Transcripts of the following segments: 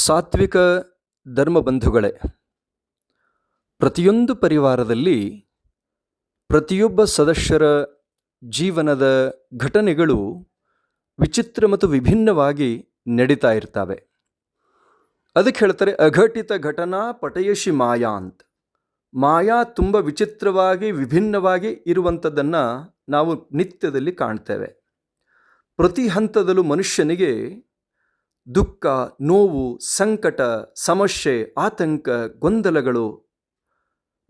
ಸಾತ್ವಿಕ ಧರ್ಮಬಂಧುಗಳೇ, ಪ್ರತಿಯೊಂದು ಪರಿವಾರದಲ್ಲಿ ಪ್ರತಿಯೊಬ್ಬ ಸದಸ್ಯರ ಜೀವನದ ಘಟನೆಗಳು ವಿಚಿತ್ರ ಮತ್ತು ವಿಭಿನ್ನವಾಗಿ ನಡೀತಾ ಇರ್ತವೆ. ಅದಕ್ಕೆ ಹೇಳ್ತಾರೆ ಅಘಟಿತ ಘಟನಾ ಪಟಯಶಿ ಮಾಯಾ ಅಂತ. ಮಾಯಾ ತುಂಬ ವಿಚಿತ್ರವಾಗಿ ವಿಭಿನ್ನವಾಗಿ ಇರುವಂಥದ್ದನ್ನು ನಾವು ನಿತ್ಯದಲ್ಲಿ ಕಾಣ್ತೇವೆ. ಪ್ರತಿ ಹಂತದಲ್ಲೂ ಮನುಷ್ಯನಿಗೆ ದುಃಖ, ನೋವು, ಸಂಕಟ, ಸಮಸ್ಯೆ, ಆತಂಕ, ಗೊಂದಲಗಳು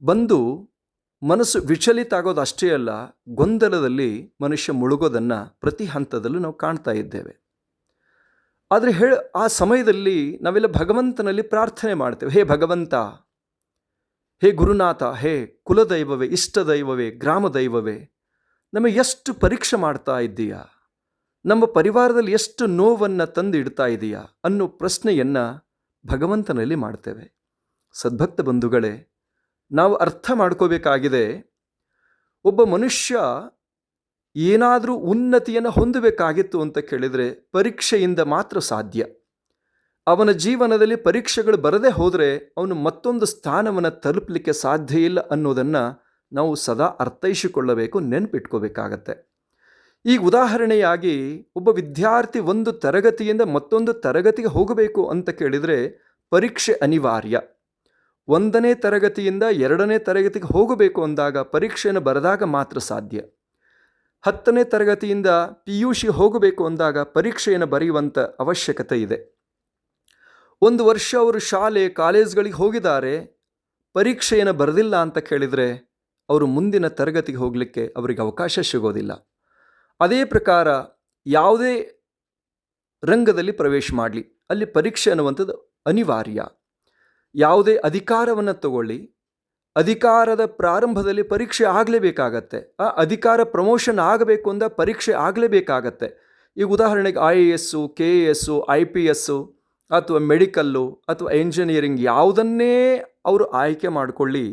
ಬಂದು ಮನಸ್ಸು ವಿಚಲಿತ ಆಗೋದು ಅಷ್ಟೇ ಅಲ್ಲ, ಗೊಂದಲದಲ್ಲಿ ಮನುಷ್ಯ ಮುಳುಗೋದನ್ನು ಪ್ರತಿ ಹಂತದಲ್ಲೂ ನಾವು ಕಾಣ್ತಾ ಇದ್ದೇವೆ. ಆದರೆ ಆ ಸಮಯದಲ್ಲಿ ನಾವೆಲ್ಲ ಭಗವಂತನಲ್ಲಿ ಪ್ರಾರ್ಥನೆ ಮಾಡ್ತೇವೆ. ಹೇ ಭಗವಂತ, ಹೇ ಗುರುನಾಥ, ಹೇ ಕುಲದೈವವೇ, ಇಷ್ಟದೈವವೇ, ಗ್ರಾಮ ದೈವವೇ, ನಮಗೆ ಎಷ್ಟು ಪರೀಕ್ಷೆ ಮಾಡ್ತಾ ಇದ್ದೀಯಾ, ನಮ್ಮ ಪರಿವಾರದಲ್ಲಿ ಎಷ್ಟು ನೋವನ್ನು ತಂದು ಇಡ್ತಾ ಇದೆಯಾ ಅನ್ನೋ ಪ್ರಶ್ನೆಯನ್ನು ಭಗವಂತನಲ್ಲಿ ಮಾಡ್ತೇವೆ. ಸದ್ಭಕ್ತ ಬಂಧುಗಳೇ, ನಾವು ಅರ್ಥ ಮಾಡ್ಕೋಬೇಕಾಗಿದೆ, ಒಬ್ಬ ಮನುಷ್ಯ ಏನಾದರೂ ಉನ್ನತಿಯನ್ನು ಹೊಂದಬೇಕಾಗಿತ್ತು ಅಂತ ಕೇಳಿದರೆ ಪರೀಕ್ಷೆಯಿಂದ ಮಾತ್ರ ಸಾಧ್ಯ. ಅವನ ಜೀವನದಲ್ಲಿ ಪರೀಕ್ಷೆಗಳು ಬರದೇ ಹೋದರೆ ಅವನು ಮತ್ತೊಂದು ಸ್ಥಾನವನ್ನು ತಲುಪಲಿಕ್ಕೆ ಸಾಧ್ಯ ಇಲ್ಲ ಅನ್ನೋದನ್ನು ನಾವು ಸದಾ ಅರ್ಥೈಸಿಕೊಳ್ಳಬೇಕು, ನೆನಪಿಟ್ಕೋಬೇಕಾಗತ್ತೆ. ಈಗ ಉದಾಹರಣೆಯಾಗಿ ಒಬ್ಬ ವಿದ್ಯಾರ್ಥಿ ಒಂದು ತರಗತಿಯಿಂದ ಮತ್ತೊಂದು ತರಗತಿಗೆ ಹೋಗಬೇಕು ಅಂತ ಕೇಳಿದರೆ ಪರೀಕ್ಷೆ ಅನಿವಾರ್ಯ. 1ನೇ ತರಗತಿಯಿಂದ 2ನೇ ತರಗತಿಗೆ ಹೋಗಬೇಕು ಅಂದಾಗ ಪರೀಕ್ಷೆಯನ್ನು ಬರೆದಾಗ ಮಾತ್ರ ಸಾಧ್ಯ. 10ನೇ ತರಗತಿಯಿಂದ PUC ಹೋಗಬೇಕು ಅಂದಾಗ ಪರೀಕ್ಷೆಯನ್ನು ಬರೆಯುವಂಥ ಅವಶ್ಯಕತೆ ಇದೆ. 1 ವರ್ಷ ಅವರು ಶಾಲೆ ಕಾಲೇಜ್ಗಳಿಗೆ ಹೋಗಿದ್ದಾರೆ, ಪರೀಕ್ಷೆಯನ್ನು ಬರೆದಿಲ್ಲ ಅಂತ ಕೇಳಿದರೆ ಅವರು ಮುಂದಿನ ತರಗತಿಗೆ ಹೋಗಲಿಕ್ಕೆ ಅವರಿಗೆ ಅವಕಾಶ ಸಿಗೋದಿಲ್ಲ. ಅದೇ ಪ್ರಕಾರ ಯಾವುದೇ ರಂಗದಲ್ಲಿ ಪ್ರವೇಶ ಮಾಡಲಿ, ಅಲ್ಲಿ ಪರೀಕ್ಷೆ ಅನ್ನುವಂಥದ್ದು ಅನಿವಾರ್ಯ. ಯಾವುದೇ ಅಧಿಕಾರವನ್ನು ತಗೊಳ್ಳಿ, ಅಧಿಕಾರದ ಪ್ರಾರಂಭದಲ್ಲಿ ಪರೀಕ್ಷೆ ಆಗಲೇಬೇಕಾಗತ್ತೆ. ಆ ಅಧಿಕಾರ ಪ್ರಮೋಷನ್ ಆಗಬೇಕು ಅಂದ ಪರೀಕ್ಷೆ ಆಗಲೇಬೇಕಾಗತ್ತೆ. ಈಗ ಉದಾಹರಣೆಗೆ IAS, KAS, IPS ಅಥವಾ ಮೆಡಿಕಲ್ಲು ಅಥವಾ ಎಂಜಿನಿಯರಿಂಗ್ ಯಾವುದನ್ನೇ ಅವರು ಆಯ್ಕೆ ಮಾಡಿಕೊಳ್ಳಿ,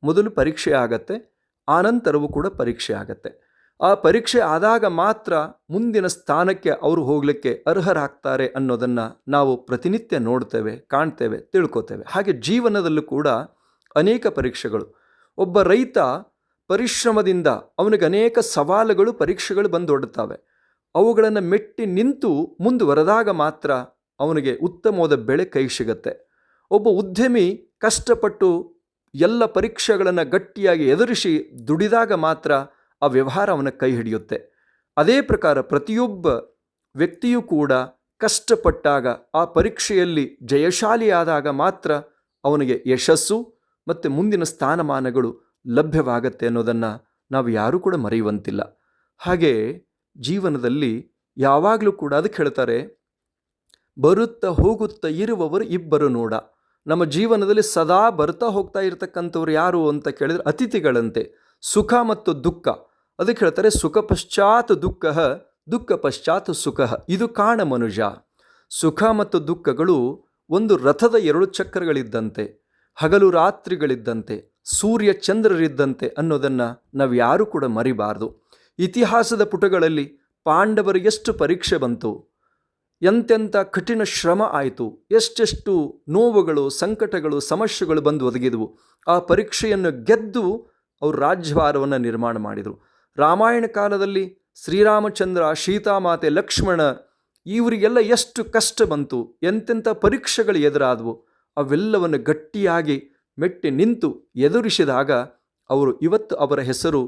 ಮೊದಲು ಪರೀಕ್ಷೆ ಆಗತ್ತೆ, ಆನಂತರವೂ ಕೂಡ ಪರೀಕ್ಷೆ ಆಗತ್ತೆ. ಆ ಪರೀಕ್ಷೆ ಆದಾಗ ಮಾತ್ರ ಮುಂದಿನ ಸ್ಥಾನಕ್ಕೆ ಅವರು ಹೋಗಲಿಕ್ಕೆ ಅರ್ಹರಾಗ್ತಾರೆ ಅನ್ನೋದನ್ನು ನಾವು ಪ್ರತಿನಿತ್ಯ ನೋಡ್ತೇವೆ, ಕಾಣ್ತೇವೆ, ತಿಳ್ಕೊತೇವೆ. ಹಾಗೆ ಜೀವನದಲ್ಲೂ ಕೂಡ ಅನೇಕ ಪರೀಕ್ಷೆಗಳು. ಒಬ್ಬ ರೈತ ಪರಿಶ್ರಮದಿಂದ ಅವನಿಗೆ ಅನೇಕ ಸವಾಲುಗಳು, ಪರೀಕ್ಷೆಗಳು ಬಂದೊಡ್ತವೆ. ಅವುಗಳನ್ನು ಮೆಟ್ಟಿ ನಿಂತು ಮುಂದುವರೆದಾಗ ಮಾತ್ರ ಅವನಿಗೆ ಉತ್ತಮವಾದ ಬೆಳೆ ಕೈ ಸಿಗತ್ತೆ. ಒಬ್ಬ ಉದ್ಯಮಿ ಕಷ್ಟಪಟ್ಟು ಎಲ್ಲ ಪರೀಕ್ಷೆಗಳನ್ನು ಗಟ್ಟಿಯಾಗಿ ಎದುರಿಸಿ ದುಡಿದಾಗ ಮಾತ್ರ ಆ ವ್ಯವಹಾರ ಅವನ ಕೈ ಹಿಡಿಯುತ್ತೆ. ಅದೇ ಪ್ರಕಾರ ಪ್ರತಿಯೊಬ್ಬ ವ್ಯಕ್ತಿಯೂ ಕೂಡ ಕಷ್ಟಪಟ್ಟಾಗ, ಆ ಪರೀಕ್ಷೆಯಲ್ಲಿ ಜಯಶಾಲಿಯಾದಾಗ ಮಾತ್ರ ಅವನಿಗೆ ಯಶಸ್ಸು ಮತ್ತು ಮುಂದಿನ ಸ್ಥಾನಮಾನಗಳು ಲಭ್ಯವಾಗತ್ತೆ ಅನ್ನೋದನ್ನು ನಾವು ಯಾರೂ ಕೂಡ ಮರೆಯುವಂತಿಲ್ಲ. ಹಾಗೆ ಜೀವನದಲ್ಲಿ ಯಾವಾಗಲೂ ಕೂಡ ಅದಕ್ಕೆ ಹೇಳ್ತಾರೆ, ಬರುತ್ತಾ ಹೋಗುತ್ತಾ ಇರುವವರು ಇಬ್ಬರು ನೋಡ. ನಮ್ಮ ಜೀವನದಲ್ಲಿ ಸದಾ ಬರ್ತಾ ಹೋಗ್ತಾ ಇರತಕ್ಕಂಥವ್ರು ಯಾರು ಅಂತ ಕೇಳಿದರೆ ಅತಿಥಿಗಳಂತೆ. ಸುಖ ಮತ್ತು ದುಃಖ, ಅದಕ್ಕೆ ಹೇಳ್ತಾರೆ ಸುಖ ಪಶ್ಚಾತ್ ದುಃಖ, ದುಃಖ ಪಶ್ಚಾತ್ ಸುಖ, ಇದು ಕಾಣ ಮನುಜ. ಸುಖ ಮತ್ತು ದುಃಖಗಳು ಒಂದು ರಥದ 2 ಚಕ್ರಗಳಿದ್ದಂತೆ, ಹಗಲು ರಾತ್ರಿಗಳಿದ್ದಂತೆ, ಸೂರ್ಯ ಚಂದ್ರರಿದ್ದಂತೆ ಅನ್ನೋದನ್ನು ನಾವು ಯಾರೂ ಕೂಡ ಮರಿಬಾರ್ದು. ಇತಿಹಾಸದ ಪುಟಗಳಲ್ಲಿ ಪಾಂಡವರಿಗೆ ಎಷ್ಟು ಪರೀಕ್ಷೆ ಬಂತು, ಎಂತೆಂಥ ಕಠಿಣ ಶ್ರಮ ಆಯಿತು, ಎಷ್ಟೆಷ್ಟು ನೋವುಗಳು, ಸಂಕಟಗಳು, ಸಮಸ್ಯೆಗಳು ಬಂದು ಒದಗಿದವು. ಆ ಪರೀಕ್ಷೆಯನ್ನು ಗೆದ್ದು ಅವರು ರಾಜ್ಯಭಾರವನ್ನು ನಿರ್ಮಾಣ ಮಾಡಿದರು. ರಾಮಾಯಣ ಕಾಲದಲ್ಲಿ ಶ್ರೀರಾಮಚಂದ್ರ, ಸೀತಾಮಾತೆ, ಲಕ್ಷ್ಮಣ ಇವರಿಗೆಲ್ಲ ಎಷ್ಟು ಕಷ್ಟ ಬಂತು, ಎಂತೆಂಥ ಪರೀಕ್ಷೆಗಳು ಎದುರಾದವು. ಅವೆಲ್ಲವನ್ನು ಗಟ್ಟಿಯಾಗಿ ಮೆಟ್ಟಿ ನಿಂತು ಎದುರಿಸಿದಾಗ ಅವರು ಇವತ್ತು ಅವರ ಹೆಸರು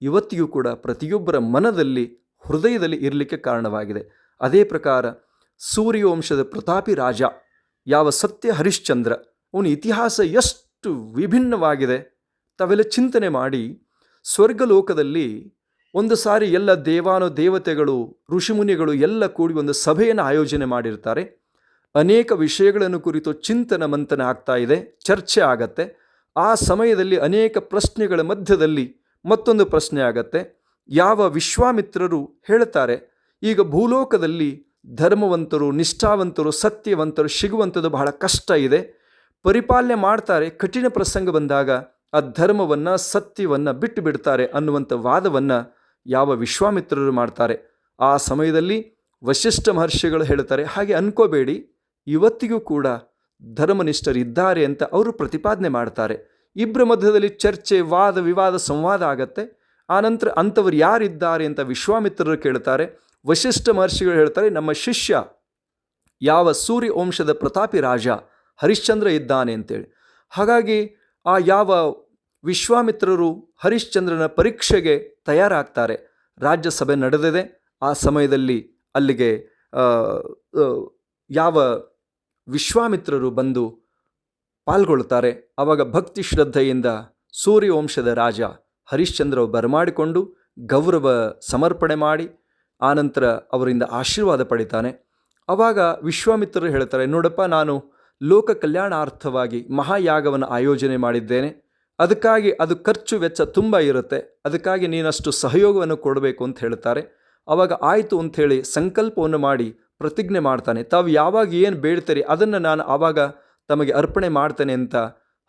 ಇವತ್ತಿಗೂ ಕೂಡ ಪ್ರತಿಯೊಬ್ಬರ ಮನದಲ್ಲಿ, ಹೃದಯದಲ್ಲಿ ಇರಲಿಕ್ಕೆ ಕಾರಣವಾಗಿದೆ. ಅದೇ ಪ್ರಕಾರ ಸೂರ್ಯವಂಶದ ಪ್ರತಾಪಿ ರಾಜ, ಯಾವ ಸತ್ಯ ಹರಿಶ್ಚಂದ್ರ, ಅವನ ಇತಿಹಾಸ ಎಷ್ಟು ವಿಭಿನ್ನವಾಗಿದೆ ತಾವೆಲ್ಲ ಚಿಂತನೆ ಮಾಡಿ. ಸ್ವರ್ಗಲೋಕದಲ್ಲಿ ಒಂದು ಸಾರಿ ಎಲ್ಲ ದೇವತೆಗಳು, ಋಷಿಮುನಿಗಳು ಎಲ್ಲ ಕೂಡಿ ಒಂದು ಸಭೆಯನ್ನು ಆಯೋಜನೆ ಮಾಡಿರ್ತಾರೆ. ಅನೇಕ ವಿಷಯಗಳನ್ನು ಕುರಿತು ಚಿಂತನ ಮಂಥನ ಆಗ್ತಾ ಇದೆ, ಚರ್ಚೆ ಆಗತ್ತೆ. ಆ ಸಮಯದಲ್ಲಿ ಅನೇಕ ಪ್ರಶ್ನೆಗಳ ಮಧ್ಯದಲ್ಲಿ ಮತ್ತೊಂದು ಪ್ರಶ್ನೆ ಆಗತ್ತೆ. ಯಾವ ವಿಶ್ವಾಮಿತ್ರರು ಹೇಳ್ತಾರೆ, ಈಗ ಭೂಲೋಕದಲ್ಲಿ ಧರ್ಮವಂತರು, ನಿಷ್ಠಾವಂತರು, ಸತ್ಯವಂತರು ಸಿಗುವಂಥದ್ದು ಬಹಳ ಕಷ್ಟ ಇದೆ, ಪರಿಪಾಲನೆ ಮಾಡ್ತಾರೆ, ಕಠಿಣ ಪ್ರಸಂಗ ಬಂದಾಗ ಆ ಧರ್ಮವನ್ನು, ಸತ್ಯವನ್ನು ಬಿಟ್ಟು ಬಿಡ್ತಾರೆ ಅನ್ನುವಂಥ ವಾದವನ್ನು ಯಾವ ವಿಶ್ವಾಮಿತ್ರರು ಮಾಡ್ತಾರೆ. ಆ ಸಮಯದಲ್ಲಿ ವಶಿಷ್ಠ ಮಹರ್ಷಿಗಳು ಹೇಳ್ತಾರೆ, ಹಾಗೆ ಅನ್ಕೋಬೇಡಿ, ಇವತ್ತಿಗೂ ಕೂಡ ಧರ್ಮನಿಷ್ಠರಿದ್ದಾರೆ ಅಂತ ಅವರು ಪ್ರತಿಪಾದನೆ ಮಾಡ್ತಾರೆ. ಇಬ್ಬರ ಮಧ್ಯದಲ್ಲಿ ಚರ್ಚೆ, ವಾದ ವಿವಾದ, ಸಂವಾದ ಆಗತ್ತೆ. ಆನಂತರ ಅಂಥವ್ರು ಯಾರಿದ್ದಾರೆ ಅಂತ ವಿಶ್ವಾಮಿತ್ರರು ಕೇಳ್ತಾರೆ. ವಶಿಷ್ಠ ಮಹರ್ಷಿಗಳು ಹೇಳ್ತಾರೆ, ನಮ್ಮ ಶಿಷ್ಯ ಯಾವ ಸೂರ್ಯ ವಂಶದ ಪ್ರತಾಪಿ ರಾಜ ಹರಿಶ್ಚಂದ್ರ ಇದ್ದಾನೆ ಅಂತೇಳಿ. ಹಾಗಾಗಿ ಆ ಯಾವ ವಿಶ್ವಾಮಿತ್ರರು ಹರಿಶ್ಚಂದ್ರನ ಪರೀಕ್ಷೆಗೆ ತಯಾರಾಗ್ತಾರೆ. ರಾಜ್ಯಸಭೆ ನಡೆದಿದೆ. ಆ ಸಮಯದಲ್ಲಿ ಅಲ್ಲಿಗೆ ಯಾವ ವಿಶ್ವಾಮಿತ್ರರು ಬಂದು ಪಾಲ್ಗೊಳ್ತಾರೆ. ಆವಾಗ ಭಕ್ತಿ ಶ್ರದ್ಧೆಯಿಂದ ಸೂರ್ಯವಂಶದ ರಾಜ ಹರಿಶ್ಚಂದ್ರ ಬರಮಾಡಿಕೊಂಡು ಗೌರವ ಸಮರ್ಪಣೆ ಮಾಡಿ ಆನಂತರ ಅವರಿಂದ ಆಶೀರ್ವಾದ ಪಡಿತಾನೆ. ಆವಾಗ ವಿಶ್ವಾಮಿತ್ರರು ಹೇಳ್ತಾರೆ, ನೋಡಪ್ಪ, ನಾನು ಲೋಕ ಕಲ್ಯಾಣಾರ್ಥವಾಗಿ ಮಹಾಯಾಗವನ್ನು ಆಯೋಜನೆ ಮಾಡಿದ್ದೇನೆ. ಅದಕ್ಕಾಗಿ ಅದು ಖರ್ಚು ವೆಚ್ಚ ತುಂಬ ಇರುತ್ತೆ. ಅದಕ್ಕಾಗಿ ನೀನಷ್ಟು ಸಹಯೋಗವನ್ನು ಕೊಡಬೇಕು ಅಂತ ಹೇಳ್ತಾರೆ. ಆವಾಗ ಆಯಿತು ಅಂಥೇಳಿ ಸಂಕಲ್ಪವನ್ನು ಮಾಡಿ ಪ್ರತಿಜ್ಞೆ ಮಾಡ್ತಾನೆ. ತಾವು ಯಾವಾಗ ಏನು ಬೇಡ್ತೀರಿ ಅದನ್ನು ನಾನು ಆವಾಗ ತಮಗೆ ಅರ್ಪಣೆ ಮಾಡ್ತೇನೆ ಅಂತ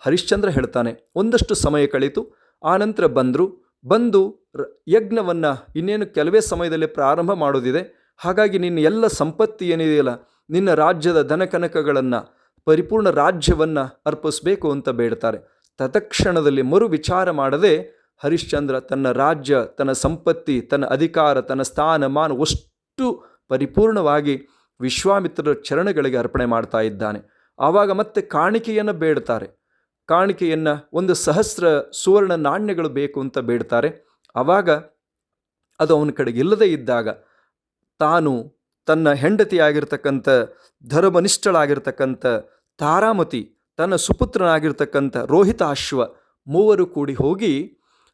ಹರಿಶ್ಚಂದ್ರ ಹೇಳ್ತಾನೆ. ಒಂದಷ್ಟು ಸಮಯ ಕಳೀತು. ಆನಂತರ ಬಂದು ಯಜ್ಞವನ್ನು ಇನ್ನೇನು ಕೆಲವೇ ಸಮಯದಲ್ಲಿ ಪ್ರಾರಂಭ ಮಾಡೋದಿದೆ. ಹಾಗಾಗಿ ನಿನ್ನ ಎಲ್ಲ ಸಂಪತ್ತಿ ಏನಿದೆಯಲ್ಲ, ನಿನ್ನ ರಾಜ್ಯದ ಧನಕನಕಗಳನ್ನು, ಪರಿಪೂರ್ಣ ರಾಜ್ಯವನ್ನು ಅರ್ಪಿಸಬೇಕು ಅಂತ ಬೇಡ್ತಾರೆ. ತತ್ಕ್ಷಣದಲ್ಲಿ ಮರು ವಿಚಾರ ಮಾಡದೆ ಹರಿಶ್ಚಂದ್ರ ತನ್ನ ರಾಜ್ಯ, ತನ್ನ ಸಂಪತ್ತಿ, ತನ್ನ ಅಧಿಕಾರ, ತನ್ನ ಸ್ಥಾನಮಾನ ಅಷ್ಟು ಪರಿಪೂರ್ಣವಾಗಿ ವಿಶ್ವಾಮಿತ್ರರ ಚರಣಗಳಿಗೆ ಅರ್ಪಣೆ ಮಾಡ್ತಾ ಇದ್ದಾನೆ. ಆವಾಗ ಮತ್ತೆ ಕಾಣಿಕೆಯನ್ನು ಬೇಡ್ತಾರೆ. ಕಾಣಿಕೆಯನ್ನು 1,000 ಸುವರ್ಣ ನಾಣ್ಯಗಳು ಬೇಕು ಅಂತ ಬೇಡ್ತಾರೆ. ಆವಾಗ ಅದು ಅವನ ಕಡೆಗೆ ಇಲ್ಲದೇ ಇದ್ದಾಗ ತಾನು ತನ್ನ ಹೆಂಡತಿಯಾಗಿರ್ತಕ್ಕಂಥ ಧರ್ಮನಿಷ್ಠಳಾಗಿರ್ತಕ್ಕಂಥ ತಾರಾಮತಿ, ತನ್ನ ಸುಪುತ್ರನಾಗಿರ್ತಕ್ಕಂಥ ರೋಹಿತಾಶ್ವ ಮೂವರು ಕೂಡಿ ಹೋಗಿ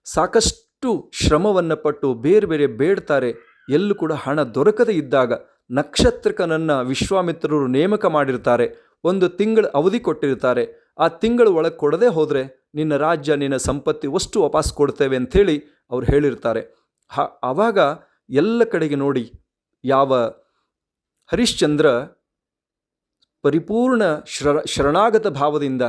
ಸಾಕಷ್ಟು ಶ್ರಮವನ್ನು ಪಟ್ಟು ಬೇರೆ ಬೇರೆ ಬೇಡ್ತಾರೆ. ಎಲ್ಲೂ ಕೂಡ ಹಣ ದೊರಕದೇ ಇದ್ದಾಗ ನಕ್ಷತ್ರಕನನ್ನು ವಿಶ್ವಾಮಿತ್ರರು ನೇಮಕ ಮಾಡಿರ್ತಾರೆ. 1 ತಿಂಗಳು ಅವಧಿ ಕೊಟ್ಟಿರ್ತಾರೆ. ಆ ತಿಂಗಳು ಒಳಗೆ ಕೊಡದೆ ಹೋದರೆ ನಿನ್ನ ರಾಜ್ಯ, ನಿನ್ನ ಸಂಪತ್ತಿ ಅಷ್ಟು ವಾಪಸ್ ಕೊಡ್ತೇವೆ ಅಂಥೇಳಿ ಅವ್ರು ಹೇಳಿರ್ತಾರೆ. ಆವಾಗ ಎಲ್ಲ ಕಡೆಗೆ ನೋಡಿ ಯಾವ ಹರಿಶ್ಚಂದ್ರ ಪರಿಪೂರ್ಣ ಶರಣಾಗತ ಭಾವದಿಂದ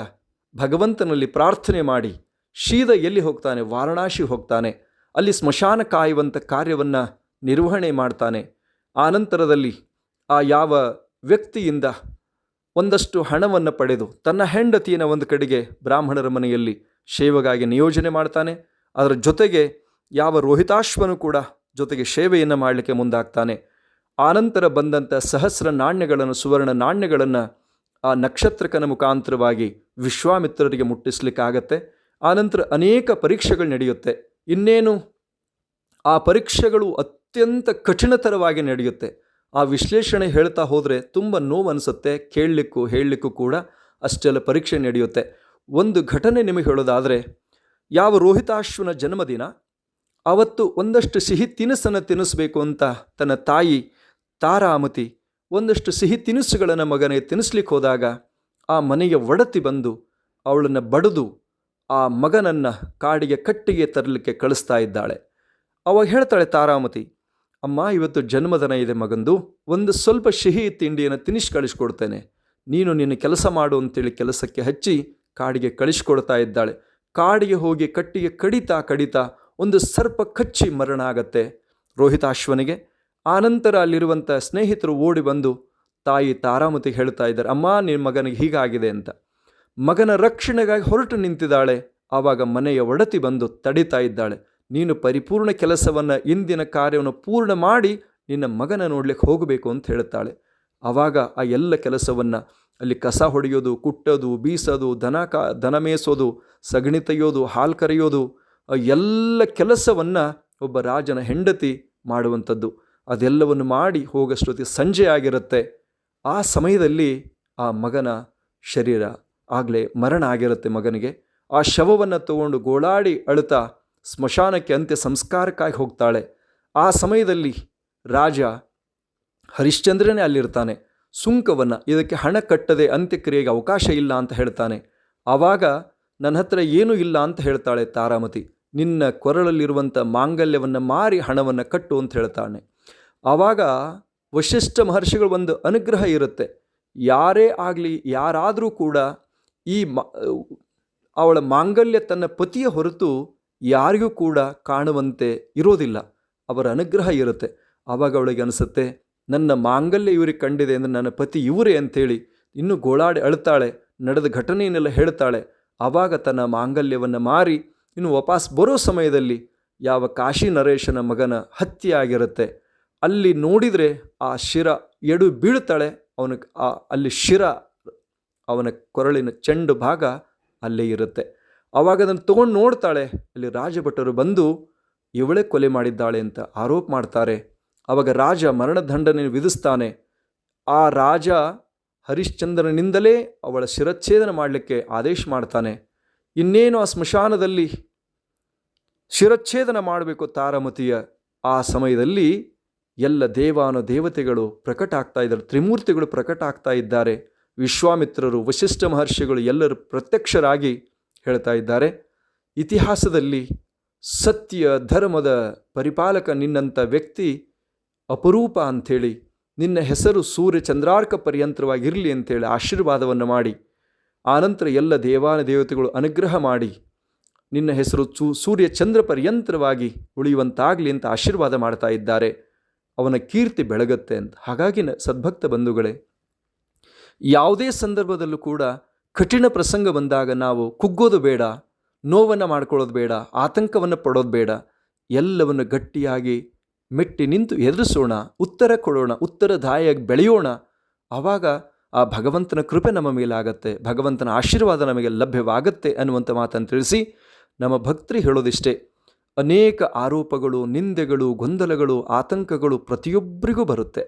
ಭಗವಂತನಲ್ಲಿ ಪ್ರಾರ್ಥನೆ ಮಾಡಿ ಸೀದಾ ಎಲ್ಲಿ ಹೋಗ್ತಾನೆ? ವಾರಣಾಸಿ ಹೋಗ್ತಾನೆ. ಅಲ್ಲಿ ಸ್ಮಶಾನ ಕಾಯುವಂಥ ಕಾರ್ಯವನ್ನು ನಿರ್ವಹಣೆ ಮಾಡ್ತಾನೆ. ಆನಂತರದಲ್ಲಿ ಆ ಯಾವ ವ್ಯಕ್ತಿಯಿಂದ ಒಂದಷ್ಟು ಹಣವನ್ನು ಪಡೆದು ತನ್ನ ಹೆಂಡತಿಯನ್ನು ಒಂದು ಕಡೆಗೆ ಬ್ರಾಹ್ಮಣರ ಮನೆಯಲ್ಲಿ ಸೇವೆಗಾಗಿ ನಿಯೋಜನೆ ಮಾಡ್ತಾನೆ. ಅದರ ಜೊತೆಗೆ ಯಾವ ರೋಹಿತಾಶ್ವನು ಕೂಡ ಜೊತೆಗೆ ಸೇವೆಯನ್ನು ಮಾಡಲಿಕ್ಕೆ ಮುಂದಾಗ್ತಾನೆ. ಆನಂತರ ಬಂದಂಥ 1,000 ನಾಣ್ಯಗಳನ್ನು, ಸುವರ್ಣ ನಾಣ್ಯಗಳನ್ನು ಆ ನಕ್ಷತ್ರಕನ ಮುಖಾಂತರವಾಗಿ ವಿಶ್ವಾಮಿತ್ರರಿಗೆ ಮುಟ್ಟಿಸ್ಲಿಕ್ಕಾಗತ್ತೆ. ಆನಂತರ ಅನೇಕ ಪರೀಕ್ಷೆಗಳು ನಡೆಯುತ್ತೆ. ಇನ್ನೇನು ಆ ಪರೀಕ್ಷೆಗಳು ಅತ್ಯಂತ ಕಠಿಣತರವಾಗಿ ನಡೆಯುತ್ತೆ. ಆ ವಿಶ್ಲೇಷಣೆ ಹೇಳ್ತಾ ಹೋದರೆ ತುಂಬ ನೋವು ಅನಿಸುತ್ತೆ. ಕೇಳಲಿಕ್ಕೂ ಹೇಳಲಿಕ್ಕೂ ಕೂಡ ಅಷ್ಟೆಲ್ಲ ಪರೀಕ್ಷೆ ನಡೆಯುತ್ತೆ. ಒಂದು ಘಟನೆ ನಿಮಗೆ ಹೇಳೋದಾದರೆ, ಯಾವ ರೋಹಿತಾಶ್ವನ ಜನ್ಮದಿನ ಅವತ್ತು ಒಂದಷ್ಟು ಸಿಹಿ ತಿನಿಸನ್ನು ತಿನ್ನಿಸ್ಬೇಕು ಅಂತ ತನ್ನ ತಾಯಿ ತಾರಾಮತಿ ಒಂದಷ್ಟು ಸಿಹಿ ತಿನಿಸುಗಳನ್ನು ಮಗನಿಗೆ ತಿನ್ನಿಸ್ಲಿಕ್ಕೆ ಹೋದಾಗ ಆ ಮನೆಯ ಒಡತಿ ಬಂದು ಅವಳನ್ನು ಬಡಿದು ಆ ಮಗನನ್ನು ಕಾಡಿಗೆ ಕಟ್ಟಿಗೆ ತರಲಿಕ್ಕೆ ಕಳಿಸ್ತಾ ಇದ್ದಾಳೆ. ಅವಾಗ ಹೇಳ್ತಾಳೆ ತಾರಾಮತಿ, ಅಮ್ಮ, ಇವತ್ತು ಜನ್ಮದಿನ ಇದೆ ಮಗಂದು, ಒಂದು ಸ್ವಲ್ಪ ಸಿಹಿ ತಿಂಡಿಯನ್ನು ತಿನ್ನಿಸಿ ಕಳಿಸ್ಕೊಡ್ತೇನೆ, ನೀನು ನಿನ್ನ ಕೆಲಸ ಮಾಡು ಅಂತೇಳಿ ಕೆಲಸಕ್ಕೆ ಹಚ್ಚಿ ಕಾಡಿಗೆ ಕಳಿಸ್ಕೊಡ್ತಾ ಇದ್ದಾಳೆ. ಕಾಡಿಗೆ ಹೋಗಿ ಕಟ್ಟಿಗೆ ಕಡಿತಾ ಒಂದು ಸರ್ಪ ಕಚ್ಚಿ ಮರಣ ಆಗತ್ತೆ ರೋಹಿತಾಶ್ವನಿಗೆ. ಆನಂತರ ಅಲ್ಲಿರುವಂಥ ಸ್ನೇಹಿತರು ಓಡಿ ಬಂದು ತಾಯಿ ತಾರಾಮತಿಗೆ ಹೇಳ್ತಾ ಇದ್ದಾರೆ, ಅಮ್ಮ, ನಿನ್ನ ಮಗನಿಗೆ ಹೀಗಾಗಿದೆ ಅಂತ. ಮಗನ ರಕ್ಷಣೆಗಾಗಿ ಹೊರಟು ನಿಂತಿದ್ದಾಳೆ. ಆವಾಗ ಮನೆಯ ಒಡತಿ ಬಂದು ತಡಿತಾ ಇದ್ದಾಳೆ, ನೀನು ಪರಿಪೂರ್ಣ ಕೆಲಸವನ್ನು, ಇಂದಿನ ಕಾರ್ಯವನ್ನು ಪೂರ್ಣ ಮಾಡಿ ನಿನ್ನ ಮಗನ ನೋಡ್ಲಿಕ್ಕೆ ಹೋಗಬೇಕು ಅಂತ ಹೇಳ್ತಾಳೆ. ಆವಾಗ ಆ ಎಲ್ಲ ಕೆಲಸವನ್ನು, ಅಲ್ಲಿ ಕಸ ಹೊಡೆಯೋದು, ಕುಟ್ಟೋದು, ಬೀಸೋದು, ದನ ಮೇಯಿಸೋದು, ಸಗಣಿ ತೆಗೆಯೋದು, ಹಾಲು ಕರೆಯೋದು, ಎಲ್ಲ ಕೆಲಸವನ್ನು ಒಬ್ಬ ರಾಜನ ಹೆಂಡತಿ ಮಾಡುವಂಥದ್ದು. ಅದೆಲ್ಲವನ್ನು ಮಾಡಿ ಹೋಗೋಷ್ಟೊತ್ತಿಗೆ ಸಂಜೆ ಆಗಿರುತ್ತೆ. ಆ ಸಮಯದಲ್ಲಿ ಆ ಮಗನ ಶರೀರ ಆಗಲೇ ಮರಣ ಆಗಿರುತ್ತೆ ಮಗನಿಗೆ. ಆ ಶವವನ್ನು ತಗೊಂಡು ಗೋಳಾಡಿ ಅಳುತ್ತಾ ಸ್ಮಶಾನಕ್ಕೆ ಅಂತ್ಯ ಸಂಸ್ಕಾರಕ್ಕಾಗಿ ಹೋಗ್ತಾಳೆ. ಆ ಸಮಯದಲ್ಲಿ ರಾಜ ಹರಿಶ್ಚಂದ್ರನೇ ಅಲ್ಲಿರ್ತಾನೆ. ಸುಂಕವನ್ನು, ಇದಕ್ಕೆ ಹಣ ಕಟ್ಟದೆ ಅಂತ್ಯಕ್ರಿಯೆಗೆ ಅವಕಾಶ ಇಲ್ಲ ಅಂತ ಹೇಳ್ತಾನೆ. ಆವಾಗ ನನ್ನ ಹತ್ರ ಏನೂ ಇಲ್ಲ ಅಂತ ಹೇಳ್ತಾಳೆ ತಾರಾಮತಿ. ನಿನ್ನ ಕೊರಳಲ್ಲಿರುವಂಥ ಮಾಂಗಲ್ಯವನ್ನು ಮಾರಿ ಹಣವನ್ನು ಕಟ್ಟು ಅಂತ ಹೇಳ್ತಾನೆ. ಆವಾಗ ವಶಿಷ್ಠ ಮಹರ್ಷಿಗಳು ಒಂದು ಅನುಗ್ರಹ ಇರುತ್ತೆ. ಯಾರೇ ಆಗಲಿ, ಯಾರಾದರೂ ಕೂಡ ಈ ಅವಳ ಮಾಂಗಲ್ಯ ತನ್ನ ಪತಿಯ ಹೊರತು ಯಾರಿಗೂ ಕೂಡ ಕಾಣುವಂತೆ ಇರೋದಿಲ್ಲ. ಅವರ ಅನುಗ್ರಹ ಇರುತ್ತೆ. ಆವಾಗ ಅವಳಿಗೆ ಅನಿಸುತ್ತೆ, ನನ್ನ ಮಾಂಗಲ್ಯ ಇವರಿಗೆ ಕಂಡಿದೆ ಅಂದರೆ ನನ್ನ ಪತಿ ಇವರೇ ಅಂಥೇಳಿ ಇನ್ನೂ ಗೋಳಾಡಿ ಅಳ್ತಾಳೆ, ನಡೆದ ಘಟನೆಯನ್ನೆಲ್ಲ ಹೇಳ್ತಾಳೆ. ಆವಾಗ ತನ್ನ ಮಾಂಗಲ್ಯವನ್ನು ಮಾರಿ ಇನ್ನು ವಾಪಸ್ ಬರೋ ಸಮಯದಲ್ಲಿ ಯಾವ ಕಾಶಿ ನರೇಶನ ಮಗನ ಹತ್ಯೆ ಆಗಿರುತ್ತೆ, ಅಲ್ಲಿ ನೋಡಿದರೆ ಆ ಶಿರ ಎಡು ಬೀಳ್ತಾಳೆ. ಅಲ್ಲಿ ಶಿರ, ಅವನ ಕೊರಳಿನ ಚೆಂಡು ಭಾಗ ಅಲ್ಲೇ ಇರುತ್ತೆ. ಆವಾಗ ಅದನ್ನು ತೊಗೊಂಡು ನೋಡ್ತಾಳೆ. ಅಲ್ಲಿ ರಾಜಭಟರು ಬಂದು ಇವಳೇ ಕೊಲೆ ಮಾಡಿದ್ದಾಳೆ ಅಂತ ಆರೋಪ ಮಾಡ್ತಾರೆ. ಆವಾಗ ರಾಜ ಮರಣದಂಡನೆ ವಿಧಿಸ್ತಾನೆ. ಆ ರಾಜ ಹರಿಶ್ಚಂದ್ರನಿಂದಲೇ ಅವಳ ಶಿರಚ್ಛೇದನ ಮಾಡಲಿಕ್ಕೆ ಆದೇಶ ಮಾಡ್ತಾನೆ. ಇನ್ನೇನು ಆ ಸ್ಮಶಾನದಲ್ಲಿ ಶಿರಚ್ಛೇದನ ಮಾಡಬೇಕು ತಾರಾಮತಿಯ. ಆ ಸಮಯದಲ್ಲಿ ಎಲ್ಲ ದೇವಾನುದೇವತೆಗಳು ಪ್ರಕಟ ಆಗ್ತಾ ಇದ್ದಾರೆ, ತ್ರಿಮೂರ್ತಿಗಳು ಪ್ರಕಟ ಆಗ್ತಾ ಇದ್ದಾರೆ. ವಿಶ್ವಾಮಿತ್ರರು, ವಶಿಷ್ಠ ಮಹರ್ಷಿಗಳು ಎಲ್ಲರೂ ಪ್ರತ್ಯಕ್ಷರಾಗಿ ಹೇಳ್ತಾ ಇದ್ದಾರೆ, ಇತಿಹಾಸದಲ್ಲಿ ಸತ್ಯ ಧರ್ಮದ ಪರಿಪಾಲಕ ನಿನ್ನಂಥ ವ್ಯಕ್ತಿ ಅಪರೂಪ ಅಂಥೇಳಿ, ನಿನ್ನ ಹೆಸರು ಸೂರ್ಯ ಚಂದ್ರಾರ್ಕ ಪರ್ಯಂತರವಾಗಿರಲಿ ಅಂತೇಳಿ ಆಶೀರ್ವಾದವನ್ನು ಮಾಡಿ, ಆನಂತರ ಎಲ್ಲ ದೇವಾನುದೇವತೆಗಳು ಅನುಗ್ರಹ ಮಾಡಿ ನಿನ್ನ ಹೆಸರು ಸೂರ್ಯ ಚಂದ್ರ ಪರ್ಯಂತರವಾಗಿ ಉಳಿಯುವಂತಾಗಲಿ ಅಂತ ಆಶೀರ್ವಾದ ಮಾಡ್ತಾ ಇದ್ದಾರೆ. ಅವನ ಕೀರ್ತಿ ಬೆಳಗತ್ತೆ ಅಂತ. ಹಾಗಾಗಿ ಸದ್ಭಕ್ತ ಬಂಧುಗಳೇ, ಯಾವುದೇ ಸಂದರ್ಭದಲ್ಲೂ ಕೂಡ ಕಠಿಣ ಪ್ರಸಂಗ ಬಂದಾಗ ನಾವು ಕುಗ್ಗೋದು ಬೇಡ, ನೋವನ್ನು ಮಾಡ್ಕೊಳ್ಳೋದು ಬೇಡ, ಆತಂಕವನ್ನು ಪಡೋದು ಬೇಡ. ಎಲ್ಲವನ್ನು ಗಟ್ಟಿಯಾಗಿ ಮೆಟ್ಟಿ ನಿಂತು ಎದುರಿಸೋಣ, ಉತ್ತರ ಕೊಡೋಣ, ಉತ್ತರದಾಯಿಯಾಗಿ ಬೆಳೆಯೋಣ. ಆವಾಗ ಆ ಭಗವಂತನ ಕೃಪೆ ನಮ್ಮ ಮೇಲಾಗತ್ತೆ, ಭಗವಂತನ ಆಶೀರ್ವಾದ ನಮಗೆ ಲಭ್ಯವಾಗತ್ತೆ ಅನ್ನುವಂಥ ಮಾತನ್ನು ತಿಳಿಸಿ ನಮ್ಮ ಭಕ್ತರು ಹೇಳೋದಿಷ್ಟೇ. ಅನೇಕ ಆರೋಪಗಳು, ನಿಂದೆಗಳು, ಗೊಂದಲಗಳು, ಆತಂಕಗಳು ಪ್ರತಿಯೊಬ್ಬರಿಗೂ ಬರುತ್ತೆ.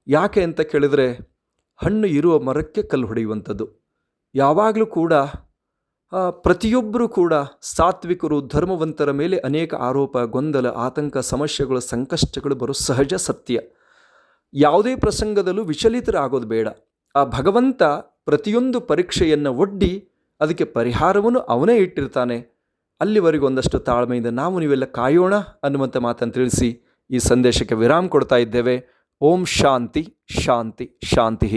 ಯಾಕೆ ಅಂತ ಕೇಳಿದರೆ, ಹಣ್ಣು ಇರುವ ಮರಕ್ಕೆ ಕಲ್ಲು ಹೊಡೆಯುವಂಥದ್ದು. ಯಾವಾಗಲೂ ಕೂಡ ಪ್ರತಿಯೊಬ್ಬರೂ ಕೂಡ ಸಾತ್ವಿಕರು, ಧರ್ಮವಂತರ ಮೇಲೆ ಅನೇಕ ಆರೋಪ, ಗೊಂದಲ, ಆತಂಕ, ಸಮಸ್ಯೆಗಳು, ಸಂಕಷ್ಟಗಳು ಬರೋ ಸಹಜ ಸತ್ಯ. ಯಾವುದೇ ಪ್ರಸಂಗದಲ್ಲೂ ವಿಚಲಿತರಾಗೋದು ಬೇಡ. ಆ ಭಗವಂತ ಪ್ರತಿಯೊಂದು ಪರೀಕ್ಷೆಯನ್ನು ಒಡ್ಡಿ ಅದಕ್ಕೆ ಪರಿಹಾರವನ್ನು ಅವನೇ ಇಟ್ಟಿರ್ತಾನೆ. ಅಲ್ಲಿವರೆಗೂ ಒಂದಷ್ಟು ತಾಳ್ಮೆಯಿಂದ ನಾವು ನೀವೆಲ್ಲ ಕಾಯೋಣ ಅನ್ನುವಂಥ ಮಾತನ್ನು ತಿಳಿಸಿ ಈ ಸಂದೇಶಕ್ಕೆ ವಿರಾಮ ಕೊಡ್ತಾ ಇದ್ದೇವೆ. ಓಂ ಶಾಂತಿ ಶಾಂತಿ ಶಾಂತಿ.